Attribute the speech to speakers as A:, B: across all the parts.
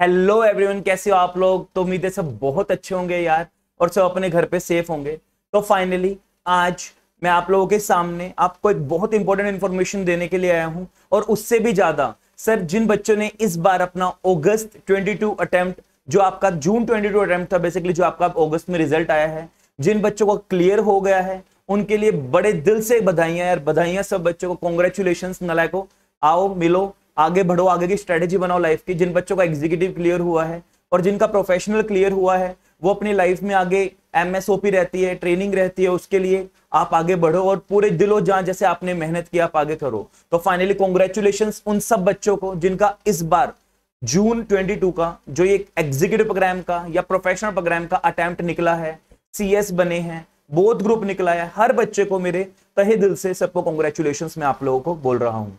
A: Hello everyone, कैसे हो आप लोग। तो उम्मीद है सब बहुत अच्छे होंगे यार, और सब अपने घर पे सेफ होंगे। तो फाइनली आज मैं आप लोगों के सामने आपको एक बहुत इंपॉर्टेंट इंफॉर्मेशन देने के लिए आया हूं। और उससे भी ज्यादा सर, जिन बच्चों ने इस बार अपना अगस्त 22 अटेम्प्ट, जो आपका जून 22 अटेम्प्ट था बेसिकली, जो आपका अगस्त में रिजल्ट आया है, जिन बच्चों को क्लियर हो गया है उनके लिए बड़े दिल से बधाइयां यार, बधाइयां सब बच्चों को। कॉन्ग्रेचुलेशन नलायको, आओ मिलो, आगे बढ़ो, आगे की स्ट्रेटेजी बनाओ लाइफ की। जिन बच्चों का एग्जीक्यूटिव क्लियर हुआ है और जिनका प्रोफेशनल क्लियर हुआ है, वो अपनी लाइफ में आगे एमएसओपी रहती है, ट्रेनिंग रहती है, उसके लिए आप आगे बढ़ो और पूरे दिलो जान जैसे आपने मेहनत की आप आगे करो। तो फाइनली कॉन्ग्रेचुलेशंस उन सब बच्चों को जिनका इस बार जून 22 का जो ये एग्जीक्यूटिव प्रोग्राम का या प्रोफेशनल प्रोग्राम का अटेम्प्ट निकला है, सीएस बने हैं, बोथ ग्रुप निकला है। हर बच्चे को मेरे तहे दिल से सबको कॉन्ग्रेचुलेशंस मैं आप लोगों को बोल रहा हूं।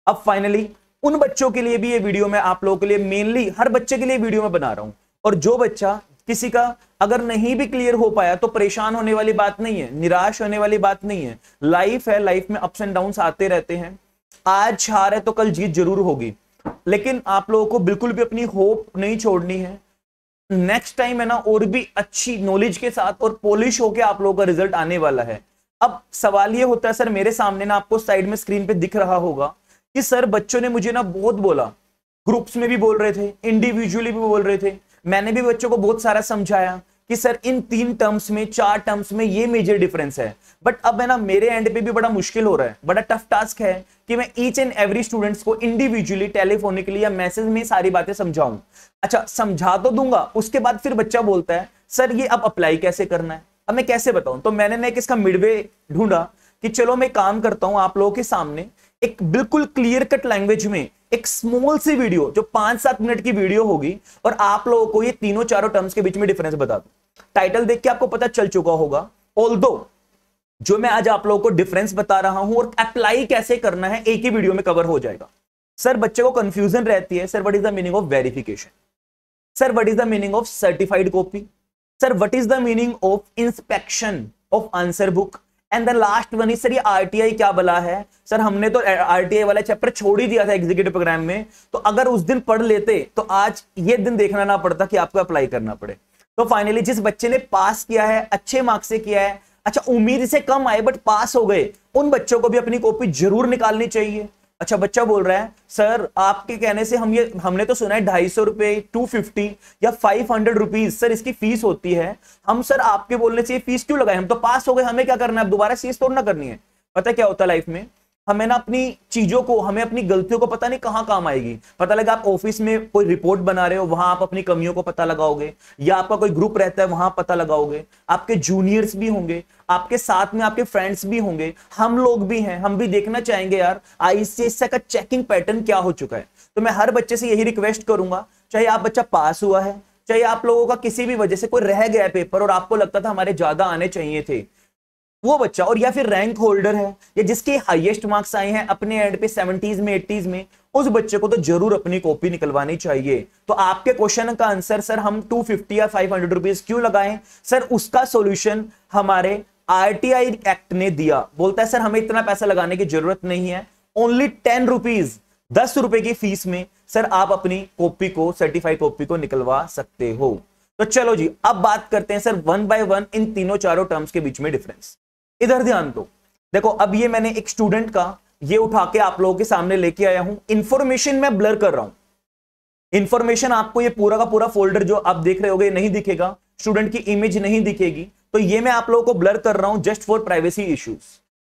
A: अब फाइनली उन बच्चों के लिए भी ये वीडियो मैं आप लोगों के लिए, मेनली हर बच्चे के लिए वीडियो में बना रहा हूं। और जो बच्चा किसी का अगर नहीं भी क्लियर हो पाया तो परेशान होने वाली बात नहीं है, निराश होने वाली बात नहीं है। लाइफ है, लाइफ में अप्स एंड डाउन्स आते रहते हैं। आज हार है तो कल जीत जरूर होगी, लेकिन आप लोगों को बिल्कुल भी अपनी होप नहीं छोड़नी है। नेक्स्ट टाइम है ना, और भी अच्छी नॉलेज के साथ और पॉलिश होके आप लोगों का रिजल्ट आने वाला है। अब सवाल ये होता है सर, मेरे सामने ना आपको साइड में स्क्रीन पे दिख रहा होगा कि सर बच्चों ने मुझे ना बहुत बोला, ग्रुप्स में भी बोल रहे थे, इंडिविजुअली भी बोल रहे थे, मैंने भी बच्चों को बहुत सारा समझाया कि सर इन 3 टर्म्स में 4 टर्म्स में ये मेजर डिफरेंस है। बट अब है ना, मेरे एंड पे भी बड़ा मुश्किल हो रहा है, बड़ा टफ टास्क है कि मैं ईच एंड एवरी स्टूडेंट्स को इंडिविजुअली टेलीफोनिकली या मैसेज में सारी बातें समझाऊं। अच्छा, समझा तो दूंगा, उसके बाद फिर बच्चा बोलता है सर ये अब अप्लाई कैसे करना है, अब मैं कैसे बताऊं। तो मैंने ना एक इसका मिडवे ढूंढा कि चलो मैं काम करता हूं, आप लोगों के सामने एक बिल्कुल क्लियर कट लैंग्वेज में एक स्मॉल सी वीडियो जो 5-7 मिनट की वीडियो होगी, और आप लोगों को ये तीनों चारों टर्म्स के बीच में डिफरेंस बता दूं। टाइटल देख के आपको पता चल चुका होगा, ऑल्दो जो मैं आज आप लोगों को डिफरेंस बता रहा हूं और अप्लाई कैसे करना है एक ही वीडियो में कवर हो जाएगा। सर बच्चे को कंफ्यूजन रहती है, sir what is the meaning of verification, sir what is the meaning of certified copy, sir what is the meaning of inspection of answer book, and the last one is sir ये RTI क्या बला है। Sir हमने तो RTI वाला chapter छोड़ ही दिया था एग्जीक्यूटिव प्रोग्राम में, तो अगर उस दिन पढ़ लेते तो आज ये दिन देखना ना पड़ता कि आपको अप्लाई करना पड़े। तो फाइनली जिस बच्चे ने पास किया है, अच्छे मार्क्स से किया है, अच्छा उम्मीद से कम आए बट पास हो गए, उन बच्चों को भी अपनी कॉपी जरूर निकालनी चाहिए। अच्छा, बच्चा बोल रहा है सर आपके कहने से हमने तो सुना है 250 रुपए, 250 या 500 रुपीज सर इसकी फीस होती है। हम सर आपके बोलने से ये फीस क्यों लगाए, हम तो पास हो गए, हमें क्या करना है, अब दोबारा फीस तोड़ ना करनी है। पता है क्या होता है लाइफ में, हमें ना अपनी चीजों को, हमें अपनी गलतियों को पता नहीं कहां काम आएगी। पता लगा आप ऑफिस में कोई रिपोर्ट बना रहे हो, वहां आप अपनी कमियों को पता लगाओगे, या आपका कोई ग्रुप रहता है वहां पता लगाओगे, आपके जूनियर्स भी होंगे, आपके साथ में आपके फ्रेंड्स भी होंगे, हम लोग भी हैं, हम भी देखना चाहेंगे यार आईसीएसई का चेकिंग पैटर्न क्या हो चुका है। तो मैं हर बच्चे से यही रिक्वेस्ट करूंगा, चाहे आप बच्चा पास हुआ है, चाहे आप लोगों का किसी भी वजह से कोई रह गया पेपर और आपको लगता था हमारे ज्यादा आने चाहिए थे, वो बच्चा, और या फिर रैंक होल्डर है या जिसके हाईएस्ट मार्क्स आए हैं अपने एंड पे 70s में 80s में, उस बच्चे को तो जरूर अपनी कॉपी निकलवानी चाहिए। तो आपके क्वेश्चन का आंसर सर हम 250 या 500 रुपीज क्यों लगाएं, सर उसका सॉल्यूशन हमारे आरटीआई एक्ट ने दिया। बोलता है सर हमें इतना पैसा लगाने की जरूरत नहीं है, ओनली 10 रुपीज, 10 रुपए की फीस में सर आप अपनी कॉपी को, सर्टिफाइड कॉपी को निकलवा सकते हो। तो चलो जी, अब बात करते हैं सर 1 बाय 1 इन तीनों चारों टर्म्स के बीच में डिफरेंस। इधर ध्यान दो, देखो अब ये मैंने एक स्टूडेंट का ये उठा के आप लोगों के सामने लेके आया हूं। इंफॉर्मेशन मैं ब्लर कर रहा हूं, इंफॉर्मेशन आपको ये पूरा का पूरा फोल्डर जो आप देख रहे होगे नहीं दिखेगा, स्टूडेंट की इमेज नहीं दिखेगी, तो ये मैं आप लोगों को ब्लर कर रहा हूं जस्ट फॉर प्राइवेसी इश्यूज,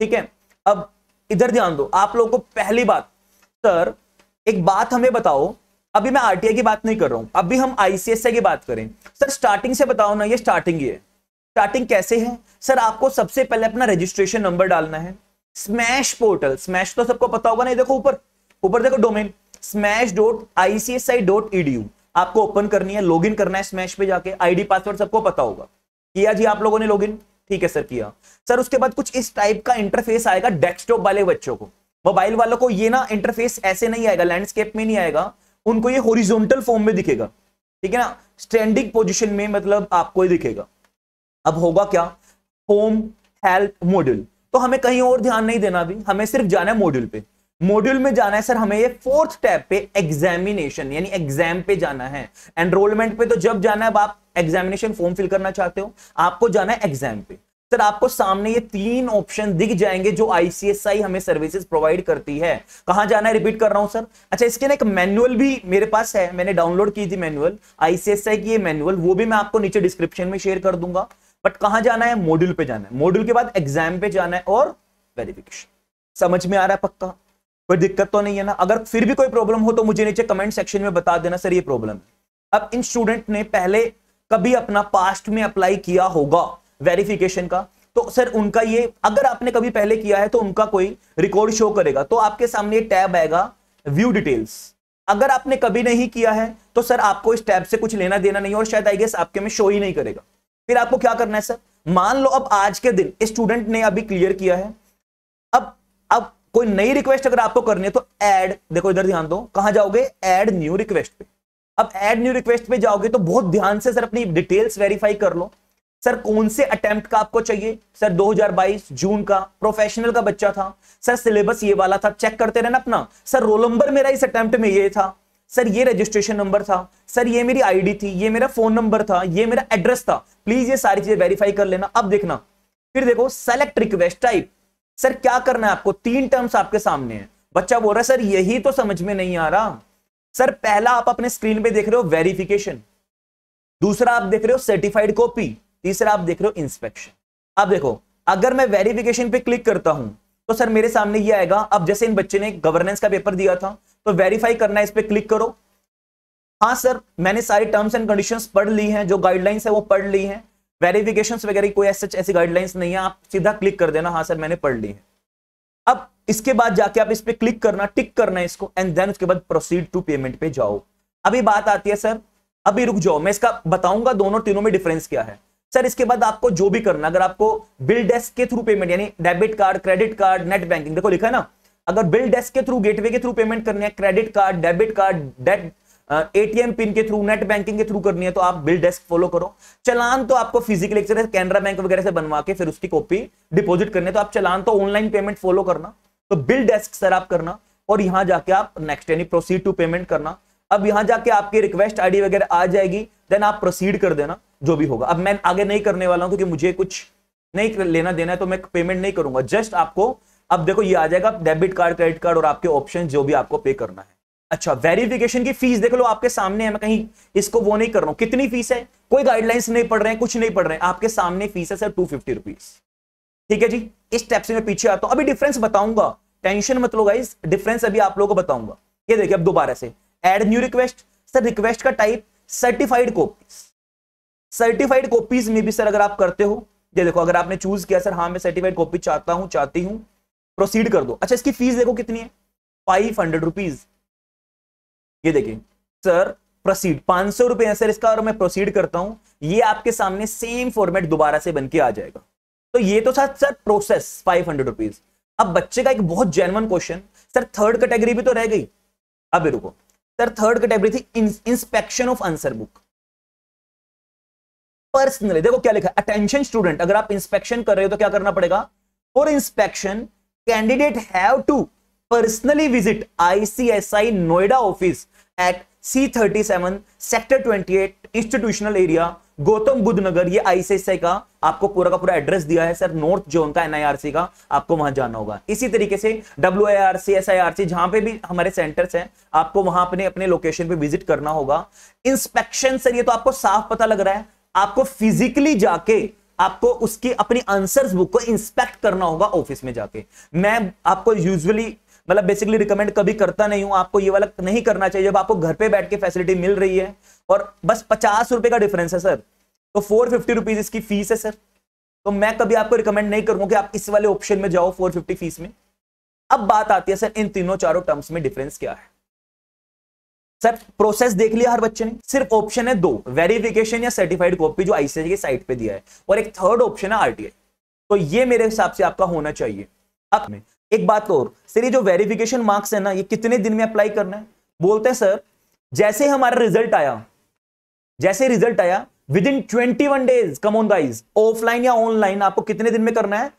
A: ठीक है। अब इधर ध्यान दो, आप लोगों को पहली बात, सर एक बात हमें बताओ, अभी मैं आरटीआई की बात नहीं कर रहा हूं, अभी हम आईसीएसई की बात करें। सर स्टार्टिंग से बताओ ना, ये स्टार्टिंग ही है। स्टार्टिंग कैसे है सर, आपको सबसे पहले अपना रजिस्ट्रेशन नंबर डालना है। स्मैश पोर्टल, स्मैश तो सबको पता होगा ना, देखो ऊपर ऊपर देखो डोमेन smash.icsi.edu आपको ओपन करनी है, लॉगिन करना है स्मैश पे जाके, आईडी पासवर्ड सबको पता होगा। किया जी आप लोगों ने लॉगिन, ठीक है सर किया। सर उसके बाद कुछ इस टाइप का इंटरफेस आएगा डेस्कटॉप वाले बच्चों को, मोबाइल वालों को ये ना इंटरफेस ऐसे नहीं आएगा, लैंडस्केप में नहीं आएगा, उनको ये हॉरिजॉन्टल फॉर्म में दिखेगा, ठीक है ना, स्टैंडिंग पोजीशन में मतलब आपको ये दिखेगा। अब होगा क्या, होम, हेल्प, मॉड्यूल, तो हमें कहीं और ध्यान नहीं देना, भी हमें सिर्फ जाना है मॉड्यूल पे। मॉड्यूल में जाना है सर हमें, ये फोर्थ टैब पे एग्जामिनेशन यानी एग्जाम पे जाना है। एनरोलमेंट पे तो जब जाना है, अब आप एग्जामिनेशन फॉर्म फिल करना चाहते हो, आपको जाना है एग्जाम पे। सर आपको सामने ये 3 ऑप्शन दिख जाएंगे जो आईसीएसआई हमें सर्विसेज प्रोवाइड करती है। कहां जाना है, रिपीट कर रहा हूं सर। अच्छा, इसके ना एक मैनुअल भी मेरे पास है, मैंने डाउनलोड की थी मैनुअल, आईसीएसआई की ये मैनुअल, वो भी मैं आपको नीचे डिस्क्रिप्शन में शेयर कर दूंगा। बट कहां जाना है, मॉड्यूल पे जाना है, मॉड्यूल के बाद एग्जाम पे जाना है और वेरिफिकेशन। समझ में आ रहा है पक्का, कोई दिक्कत तो नहीं है ना? अगर फिर भी कोई प्रॉब्लम हो तो मुझे नीचे कमेंट सेक्शन में बता देना सर ये प्रॉब्लम है। अब इन स्टूडेंट ने पहले कभी अपना पास्ट में अप्लाई किया होगा वेरिफिकेशन का, तो सर उनका ये, अगर आपने कभी पहले किया है तो उनका कोई रिकॉर्ड शो करेगा, तो आपके सामने टैब आएगा व्यू डिटेल्स। अगर आपने कभी नहीं किया है तो सर आपको इस टैब से कुछ लेना देना नहीं, और शायद आई गेस आपके में शो ही नहीं करेगा। फिर आपको क्या करना है सर, मान लो अब आज के दिन स्टूडेंट ने अभी क्लियर किया है, अब कोई नई रिक्वेस्ट अगर आपको करनी है तो ऐड, देखो इधर ध्यान दो, कहां जाओगे, ऐड न्यू रिक्वेस्ट पे। अब ऐड न्यू रिक्वेस्ट पे जाओगे तो बहुत ध्यान से सर अपनी डिटेल्स वेरीफाई कर लो। सर कौन से अटेम्प्ट का आपको चाहिए, सर 2022 जून का, प्रोफेशनल का बच्चा था, सर सिलेबस ये वाला था, चेक करते रहना अपना। सर रोल नंबर मेरा इस अटेम्प्ट में ये था, सर ये रजिस्ट्रेशन नंबर था, सर ये मेरी आईडी थी, ये मेरा फोन नंबर था, ये मेरा एड्रेस था। प्लीज ये सारी चीजें वेरीफाई कर लेना। अब देखना, फिर देखो सेलेक्ट रिक्वेस्ट टाइप। सर क्या करना है आपको, 3 टर्म्स आपके सामने है। बच्चा बोल रहा है सर यही तो समझ में नहीं आ रहा। सर पहला आप अपने स्क्रीन पे देख रहे हो वेरिफिकेशन, दूसरा आप देख रहे हो सर्टिफाइड कॉपी, तीसरा आप देख रहे हो इंस्पेक्शन। अब देखो, अगर मैं वेरिफिकेशन पे क्लिक करता हूं तो सर मेरे सामने ये आएगा। अब जैसे इन बच्चे ने गवर्नेंस का पेपर दिया था तो वेरीफाई करना है, इस पे क्लिक करो। हाँ सर, मैंने सारी टर्म्स एंड कंडीशंस पढ़ ली हैं, जो गाइडलाइंस है वो पढ़ ली हैं, वेरिफिकेशंस वगैरह कोई ऐसी गाइडलाइंस नहीं है, आप सीधा क्लिक कर देना हाँ सर मैंने पढ़ ली है। अब इसके बाद जाके आप इस पे क्लिक करना, टिक करना है इसको, एंड देन उसके बाद प्रोसीड टू पेमेंट पे जाओ। अभी बात आती है सर, अभी रुक जाओ, मैं इसका बताऊंगा दोनों तीनों में डिफरेंस क्या है। सर इसके बाद आपको जो भी करना, अगर आपको बिल डेस्क के थ्रू पेमेंट यानी debit card, credit card, net banking, देखो लिखा है ना, अगर बिल डेस्क के थ्रू, गेटवे के थ्रू पेमेंट करनी है, credit card, debit card, ATM pin के थ्रू, नेट बैंकिंग के थ्रू करनी है, तो आप बिल डेस्क फॉलो करो। चलान तो आपको फिजिकल कैनरा बैंक वगैरह से बनवा के फिर उसकी कॉपी डिपॉजिट करनी है, तो आप चलान तो ऑनलाइन पेमेंट फॉलो करना। तो बिल डेस्क सर आप करना, और यहां जाके आप नेक्स्ट यानी प्रोसीड टू पेमेंट करना। अब यहां जाके आपकी रिक्वेस्ट आईडी वगैरह आ जाएगी, देन आप प्रोसीड कर देना जो भी होगा। अब मैं आगे नहीं करने वाला हूं क्योंकि मुझे कुछ नहीं लेना देना है, तो मैं पेमेंट नहीं करूंगा। जस्ट आपको अब देखो ये आ जाएगा डेबिट कार्ड, क्रेडिट कार्ड और आपके ऑप्शन जो भी आपको पे करना है। अच्छा, वेरिफिकेशन की फीस देख लो आपके सामने है, मैं कहीं इसको वो नहीं कर रहा हूं। कितनी फीस है, कोई गाइडलाइंस नहीं पढ़ रहे हैं, कुछ नहीं पढ़ रहे हैं, आपके सामने फीस है सर 250 रुपीज। ठीक है जी, इस स्टेप से मैं पीछे आता हूं, अभी डिफरेंस बताऊंगा, टेंशन मत लो गाइस, डिफरेंस अभी आप लोगों को बताऊंगा। ये देखिए अब दोबारा से add new request, sir request का type certified copies. Certified copies में भी सर अगर आप करते हो, ये देखो अगर आपने चूज किया सर हाँ मैं सर्टिफाइड कॉपी चाहता हूं, चाहती हूं, प्रोसीड कर दो। अच्छा, इसकी फीस देखो कितनी है, 500 रुपीज। ये देखिए सर प्रोसीड 500 रुपए है सर इसका, और मैं प्रोसीड करता हूं, ये आपके सामने सेम फॉर्मेट दोबारा से बन के आ जाएगा। तो ये तो सर प्रोसेस 500 रुपीज। अब बच्चे का एक बहुत genuine question, sir third category भी तो रह गई। अब रुको सर, थर्ड कैटेगरी थी inspection of answer book personally. देखो क्या लिखा है, अटेंशन स्टूडेंट, अगर आप इंस्पेक्शन कर रहे हो तो क्या करना पड़ेगा, for inspection candidate have to personally visit ICSI Noida office at C37 sector 28 institutional area Gautam Buddh Nagar. ये आईसीएसआई का आपको पूरा का पूरा एड्रेस दिया है सर, नॉर्थ जोन का, एनआईआरसी का, आपको वहां जाना होगा। इसी तरीके से WIRC, SIRC जहां पे भी हमारे सेंटर्स हैं, आपको वहां अपने अपने लोकेशन पे विजिट करना होगा। इंस्पेक्शन सर ये तो आपको साफ पता लग रहा है, आपको फिजिकली जाके आपको उसकी अपनी आंसर्स बुक को इंस्पेक्ट करना होगा ऑफिस में जाके। मैं आपको यूजुअली मतलब बेसिकली रिकमेंड कभी करता नहीं हूं, आपको ये वाला नहीं करना चाहिए जब आपको घर पे बैठ के फैसिलिटी मिल रही है, और बस 50 रुपए का डिफरेंस है सर, तो 450 रुपीज इसकी फीस है सर। तो मैं कभी आपको रिकमेंड नहीं करूंगा कि आप इस वाले ऑप्शन में जाओ 450 फीस में। अब बात आती है सर इन तीनों चारों टर्म्स में डिफरेंस क्या है। सर प्रोसेस देख लिया हर बच्चे ने, सिर्फ ऑप्शन है 2, वेरिफिकेशन या सर्टिफाइड कॉपी जो आईसीएसआई की साइट पे दिया है, और एक थर्ड ऑप्शन है आरटीआई। तो ये मेरे हिसाब से आपका होना चाहिए। अब में एक बात और सर, ये जो वेरिफिकेशन मार्क्स है ना, ये कितने दिन में अप्लाई करना है, बोलते हैं सर जैसे हमारा रिजल्ट आया, जैसे रिजल्ट आया with in 21 days, come on guys, offline या ऑनलाइन आपको कितने दिन में करना है,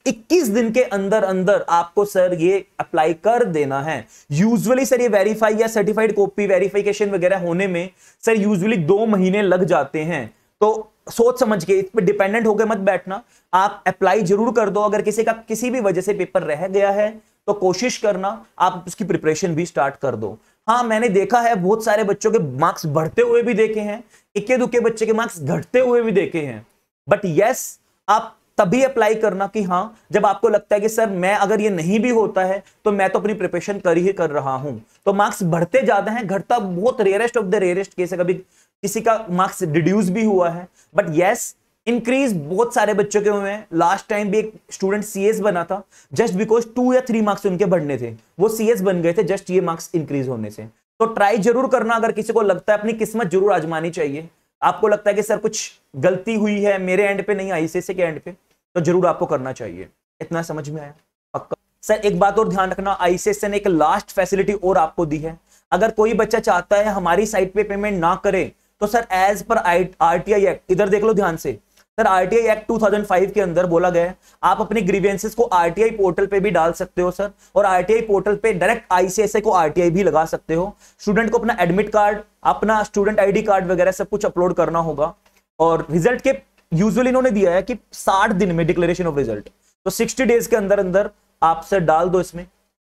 A: 21 दिन के अंदर अंदर आपको सर ये अप्लाई कर देना है। यूजुअली सर ये वेरीफाई या सर्टिफाइड कॉपी वेरिफिकेशन वगैरह होने में सर यूजुअली 2 महीने लग जाते हैं। तो सोच समझ के इस पे डिपेंडेंट होकर मत बैठना, आप अप्लाई जरूर कर दो। अगर किसी का किसी भी वजह से पेपर रह गया है तो कोशिश करना आप उसकी प्रिपरेशन भी स्टार्ट कर दो। हाँ, मैंने देखा है बहुत सारे बच्चों के मार्क्स बढ़ते हुए भी देखे हैं, इक्के दुक्के बच्चे के मार्क्स घटते हुए भी देखे हैं। बट यस, आप तभी अप्लाई करना कि हाँ, जब आपको लगता है कि सर मैं अगर ये नहीं भी होता है तो मैं तो अपनी प्रिपरेशन कर ही कर रहा हूं। तो मार्क्स बढ़ते ज्यादा हैं, घटता बहुत rarest of the rarest case है, कभी किसी का मार्क्स रिड्यूस भी हुआ है। बट यस, इंक्रीज बहुत सारे बच्चों के हुए हैं। लास्ट टाइम भी एक स्टूडेंट सीएस बना था, जस्ट बिकॉज 2 या 3 मार्क्स उनके बढ़ने थे, वो सीएस बन गए थे जस्ट ये मार्क्स इंक्रीज होने से। तो ट्राई जरूर करना, अगर किसी को लगता है अपनी किस्मत जरूर आजमानी चाहिए। आपको लगता है कि सर कुछ गलती हुई है मेरे एंड पे, नहीं आईसीएसई के एंड पे, तो जरूर आपको करना चाहिए। इतना समझ में आया? पक्का? सर एक बात और ध्यान रखना, आईसीएसई ने एक लास्ट फैसिलिटी और आपको दी है। अगर कोई बच्चा चाहता है हमारी साइट पे पेमेंट ना करे तो sir as per RTI act, इधर देख लो ध्यान से सर, आरटीआई एक्ट 2005 के अंदर बोला गया है आप अपने ग्रीवेंसेस को आरटीआई पोर्टल पे भी डाल सकते हो सर, और आरटीआई पोर्टल पे डायरेक्ट आईसीएसई को आरटीआई भी लगा सकते हो। स्टूडेंट को अपना एडमिट कार्ड, अपना स्टूडेंट आईडी कार्ड वगैरह सब कुछ अपलोड करना होगा। और रिजल्ट के यूजुअली इन्होंने दिया है कि 60 दिन में डिक्लेरेशन ऑफ रिजल्ट, तो 60 डेज के अंदर अंदर आप सर डाल दो इसमें,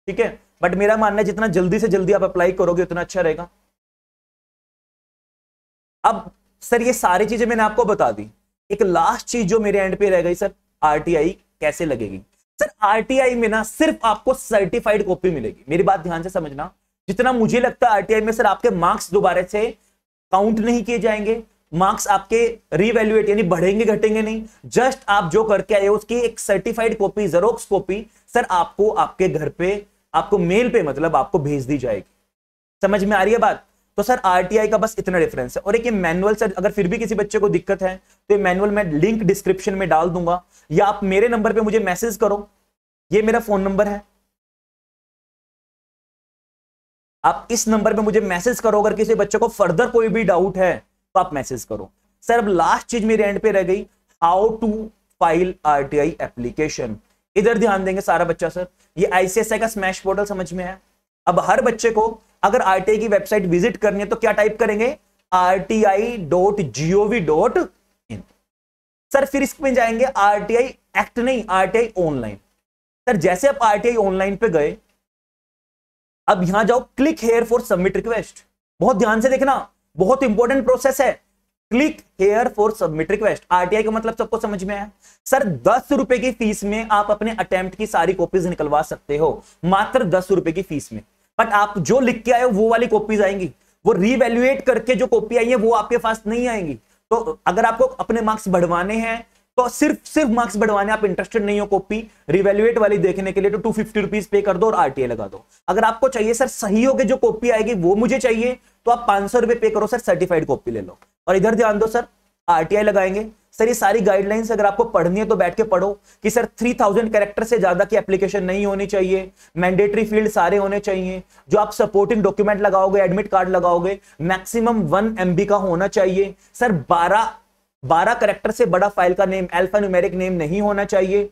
A: ठीक है। बट मेरा मानना है जितना जल्दी से जल्दी आप अप्लाई करोगे उतना अच्छा रहेगा। अब सर ये सारी चीजें मैंने आपको बता दी, एक लास्ट चीज जो मेरे एंड पे रह गई सर, आरटीआई कैसे लगेगी। सर आरटीआई में ना सिर्फ आपको सर्टिफाइड कॉपी मिलेगी, मेरी बात ध्यान से समझना। जितना मुझे लगता है आरटीआई में सर आपके मार्क्स दोबारा से काउंट नहीं किए जाएंगे, मार्क्स आपके रीवैल्यूएट यानी बढ़ेंगे घटेंगे नहीं, जस्ट आप जो करके आए हो उसकी एक certified copy, xerox copy sir आपको आपके घर पे, आपको मेल पे मतलब आपको भेज दी जाएगी। समझ में आ रही है बात? तो सर आरटीआई का बस इतना डिफरेंस है। और एक ये मैनुअल सर, अगर फिर भी किसी बच्चे को दिक्कत है तो ये मैनुअल मैं लिंक डिस्क्रिप्शन में डाल दूंगा, या आप मेरे नंबर पे मुझे मैसेज करो, ये मेरा फोन नंबर है, आप इस नंबर पे मुझे मैसेज करो। अगर किसी बच्चे को फर्दर कोई भी डाउट है तो आप मैसेज करो। सर अब लास्ट चीज मेरे एंड पे रह गई, how to file RTI application. इधर ध्यान देंगे सारा बच्चा सर, ये आईसीएसआई का स्मैश पोर्टल समझ में है। अब हर बच्चे को अगर आरटीआई की वेबसाइट विजिट करनी है तो क्या टाइप करेंगे, rti.gov.in। सर फिर इसमें जाएंगे आरटीआई एक्ट नहीं, आरटीआई ऑनलाइन। सर जैसे आप आरटीआई ऑनलाइन पे गए, अब यहां जाओ, click here for submit request. बहुत ध्यान से देखना, बहुत इंपॉर्टेंट प्रोसेस है, click here for submit request. RTI का मतलब सबको समझ में आया? सर 10 रुपए की फीस में आप अपने अटेम्प्ट की सारी कॉपीज निकलवा सकते हो, मात्र 10 रुपए की फीस में। बट आप जो लिख के आए हो वो वाली कॉपीज आएंगी, वो रीवैल्यूएट करके जो कॉपी आई है वो आपके पास नहीं आएंगी। तो अगर आपको अपने मार्क्स बढ़वाने हैं तो सिर्फ मार्क्स बढ़वाने, आप इंटरेस्टेड नहीं हो कॉपी रीवैल्यूएट वाली देखने के लिए, तो 250 रुपीज पे कर दो और आरटीआई लगा दो। अगर आपको चाहिए सर सही हो के जो कॉपी आएगी वो मुझे चाहिए, तो आप 500 रुपए पे करो सर, सर्टिफाइड कॉपी ले लो। और इधर ध्यान दो सर, आरटीआई लगाएंगे सर, ये सारी गाइडलाइंस अगर आपको पढ़नी है तो बैठ के पढ़ो कि सर 3000 कैरेक्टर से ज्यादा की एप्लीकेशन नहीं होनी चाहिए, मैंडेटरी फील्ड सारे होने चाहिए, जो आप सपोर्टिंग डॉक्यूमेंट लगाओगे, एडमिट कार्ड लगाओगे, मैक्सिमम 1 MB का होना चाहिए सर, 12 कैरेक्टर से बड़ा फाइल का नेम, अल्फा न्यूमेरिक नेम नहीं होना चाहिए।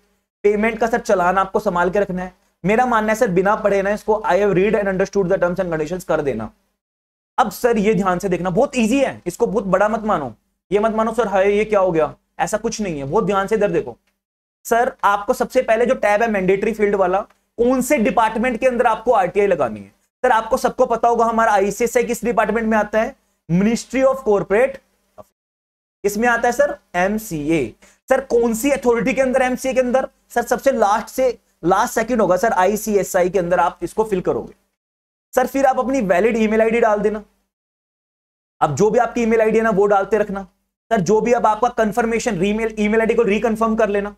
A: पेमेंट का सर चालान आपको संभाल के रखना है। मेरा मानना है सर बिना पढ़े ना इसको I have read and understood the terms and conditions कर देना। अब सर ये ध्यान से देखना, बहुत इजी है, इसको बहुत बड़ा मत मानो, ये मत मानो सर हाय ये क्या हो गया, ऐसा कुछ नहीं है। बहुत ध्यान से इधर देखो सर, आपको सबसे पहले जो टैब है मैंडेटरी फील्ड वाला, कौन से डिपार्टमेंट के अंदर आपको आरटीआई लगानी है। सर आपको सबको पता होगा हमारा आईसीएसआई किस डिपार्टमेंट में आता है, मिनिस्ट्री ऑफ कॉर्पोरेट, इसमें आता है सर एमसीए। सर कौन सी अथॉरिटी के अंदर, एमसीए के अंदर सर सबसे लास्ट से लास्ट सेकंड होगा सर आईसीएसआई के अंदर, आप इसको फिल करोगे सर। फिर आप अपनी वैलिड ईमेल आईडी डाल देना, अब जो भी आपकी ईमेल आईडी है ना वो डालते रखना सर। जो भी अब आपका कंफर्मेशन ईमेल आईडी को रिकंफर्म कर लेना,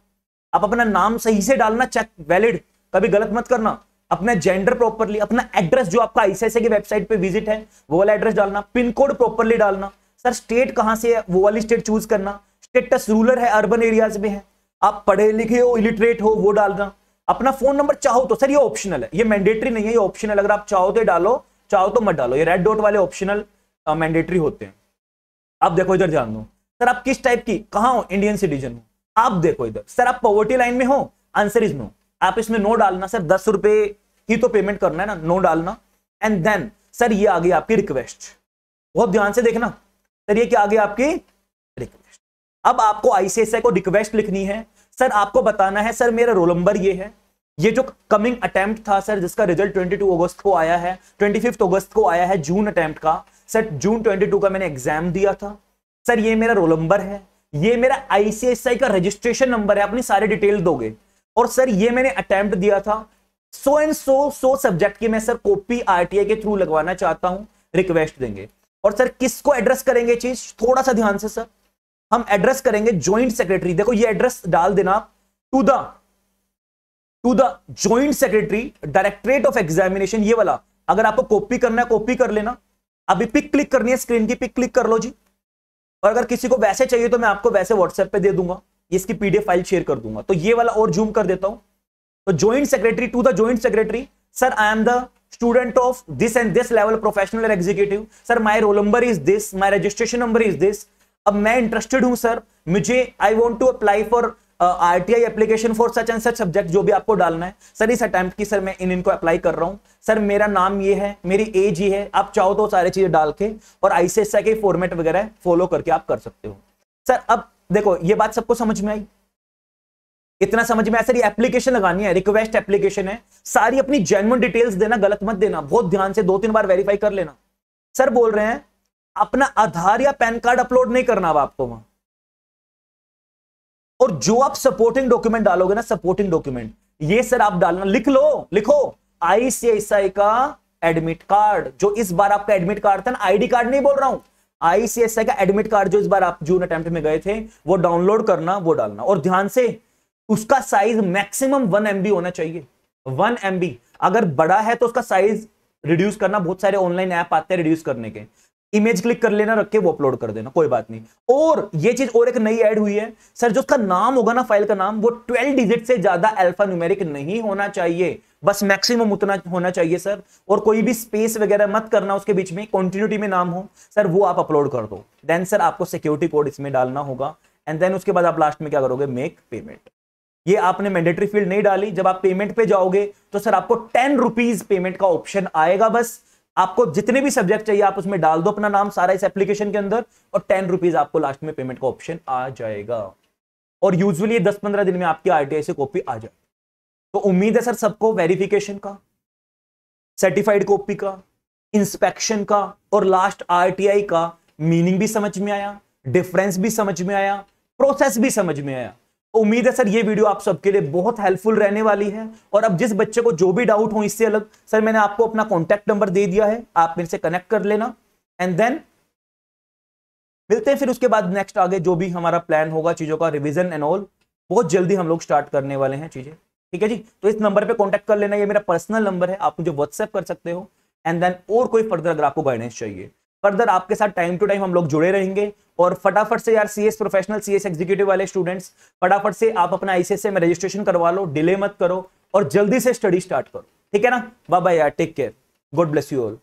A: आप अपना नाम सही से डालना, चेक वैलिड, कभी गलत मत करना। अपना जेंडर प्रॉपरली, अपना एड्रेस जो आपका आईसीएसआई की वेबसाइट पे विजिट है वो वाला एड्रेस डालना, पिन कोड प्रॉपरली डालना सर, स्टेट कहां से है वो वाली स्टेट चूज करना, स्टेटस रूरल है अर्बन एरियाज में है, आप पढ़े लिखे हो इलिटरेट हो वो डालना। अपना फोन नंबर चाहो तो, सर ये ऑप्शनल है, ये मैंडेटरी नहीं है, ये ऑप्शनल, अगर आप चाहो तो डालो, चाहो तो मत डालो, ये रेड डॉट वाले ऑप्शनल मैंडेटरी होते हैं। अब देखो इधर ध्यान दो सर, आप किस टाइप की, कहां हो, इंडियन सिटीजन हो, आप देखो इधर सर, आप पॉवर्टी लाइन में हो, आंसर इज नो। आप इसमें नो डालना सर, 10 रुपए ही तो पेमेंट करना है ना, नो डालना। एंड देन सर ये आ गई आपकी रिक्वेस्ट, बहुत ध्यान से देखना सर, ये क्या आ गई आपकी रिक्वेस्ट। अब आपको आईसीएसआई को रिक्वेस्ट लिखनी है सर, आपको बताना है सर मेरा रोल नंबर ये है, ये जो कमिंग अटेम्प्ट था सर जिसका रिजल्ट 22 अगस्त को आया है, 25 अगस्त को आया है जून अटेम्प्ट का, सर जून 22 का मैंने एग्जाम दिया था सर, ये मेरा रोल नंबर है, ये मेरा आईसीएसआई का रजिस्ट्रेशन नंबर है, अपनी सारे डिटेल दोगे, और सर ये मैंने अटेम्प्ट दिया था सो एंड सो सब्जेक्ट की मैं सर कॉपी आरटीआई के थ्रू लगवाना चाहता हूं, रिक्वेस्ट देंगे। और सर किसको एड्रेस करेंगे, चीज थोड़ा सा ध्यान से सर, हम एड्रेस करेंगे ज्वाइंट सेक्रेटरी, देखो ये एड्रेस डाल देना, to the joint secretary directorate of examination, ये वाला। अगर आपको कॉपी करना है कॉपी कर लेना, अभी पिक क्लिक करनी है, स्क्रीन की पिक क्लिक कर लो जी। और अगर किसी को वैसे चाहिए तो मैं आपको वैसे व्हाट्सएप पे दे दूंगा, इसकी पीडीएफ फाइल शेयर कर दूंगा। तो ये वाला और जूम कर देता हूं, तो joint secretary, to the joint secretary, sir I am the student of this and this level professional और executive, sir my roll number is this, my registration number is this. अब मैं इंटरेस्टेड हूं sir, मुझे I want to apply for RTI application for such and such subject, जो भी आपको डालना है सर, इस अटेम्प्ट की सर मैं इनको अप्लाई कर रहा हूं सर, मेरा नाम ये है, मेरी एज ये है, आप चाहो तो सारी चीजें डाल के और आईसीएसआई के फॉर्मेट वगैरह फॉलो करके आप कर सकते हो सर। अब देखो ये बात सबको समझ में आई, इतना समझ में आया सर, ये एप्लीकेशन लगानी है, रिक्वेस्ट एप्लीकेशन है, सारी अपनी जेन्युइन डिटेल्स देना, गलत मत देना, बहुत ध्यान से 2-3 बार वेरीफाई कर लेना। सर बोल रहे हैं अपना आधार या पैन कार्ड अपलोड नहीं करना अब आपको वहां, और जो आप सपोर्टिंग डॉक्यूमेंट डालोगे ना, सपोर्टिंग डॉक्यूमेंट ये सर आप डालना, लिखो आईसीआईसीआई का एडमिट कार्ड, जो इस बार आपका एडमिट कार्ड था ना, आईडी कार्ड नहीं बोल रहा हूं, आईसीआईसीआई का एडमिट कार्ड जो इस बार आप जून अटेम्प्ट में गए थे वो डाउनलोड करना, वो डालना। और ध्यान से उसका साइज मैक्सिमम 1 MB होना चाहिए, 1 MB। अगर बड़ा है तो उसका साइज रिड्यूस करना, बहुत सारे ऑनलाइन ऐप आते हैं रिड्यूस करने के, इमेज क्लिक कर लेना, रख के वो अपलोड कर देना, कोई बात नहीं। और ये चीज और एक नई ऐड हुई है सर, जो उसका नाम होगा ना, फाइल का नाम, वो 12 डिजिट से ज्यादा अल्फा न्यूमेरिक नहीं होना चाहिए, बस मैक्सिमम उतना होना चाहिए सर। और कोई भी स्पेस वगैरह मत करना उसके बीच में, कंटिन्यूटी में नाम हो सर, वो आप अपलोड कर दो। देन सर आपको सिक्योरिटी कोड इसमें डालना होगा, एंड देन उसके बाद आप लास्ट में क्या करोगे, मेक पेमेंट। ये आपने मैंडेटरी फील्ड नहीं डाली, जब आप पेमेंट पे जाओगे तो सर आपको 10 रुपीज पेमेंट का ऑप्शन आएगा, बस आपको जितने भी सब्जेक्ट चाहिए आप उसमें डाल दो अपना नाम सारा इस एप्लीकेशन के अंदर, और 10 रुपीज आपको लास्ट में पेमेंट का ऑप्शन आ जाएगा। और यूजुअली 10-15 दिन में आपकी आरटीआई से कॉपी आ जाए। तो उम्मीद है सर सबको वेरिफिकेशन का, सर्टिफाइड कॉपी का, इंस्पेक्शन का और लास्ट आरटीआई का मीनिंग भी समझ में आया, डिफरेंस भी समझ में आया, प्रोसेस भी समझ में आया। उम्मीद है सर ये वीडियो आप सबके लिए बहुत हेल्पफुल रहने वाली है। और अब जिस बच्चे को जो भी डाउट हो इससे अलग, सर मैंने आपको अपना कॉन्टैक्ट नंबर दे दिया है, आप मेरे से कनेक्ट कर लेना, एंड देन मिलते हैं फिर उसके बाद नेक्स्ट आगे जो भी हमारा प्लान होगा, चीजों का रिवीजन एंड ऑल, बहुत जल्दी हम लोग स्टार्ट करने वाले हैं चीजें, ठीक है जी। तो इस नंबर पे कांटेक्ट कर लेना, ये मेरा पर्सनल नंबर है, आप मुझे व्हाट्सएप कर सकते हो। एंड देन और कोई फर्दर अगर आपको गाइडेंस चाहिए, फर्दर आपके साथ टाइम टू टाइम हम लोग जुड़े रहेंगे। और फटाफट से यार सीएस प्रोफेशनल, सीएस एग्जीक्यूटिव वाले स्टूडेंट्स, फटाफट से आप अपना आईसीएसआई में रजिस्ट्रेशन करवा लो, डिले मत करो और जल्दी से स्टडी स्टार्ट करो, ठीक है ना। बाय बाय यार, take care, God bless you all.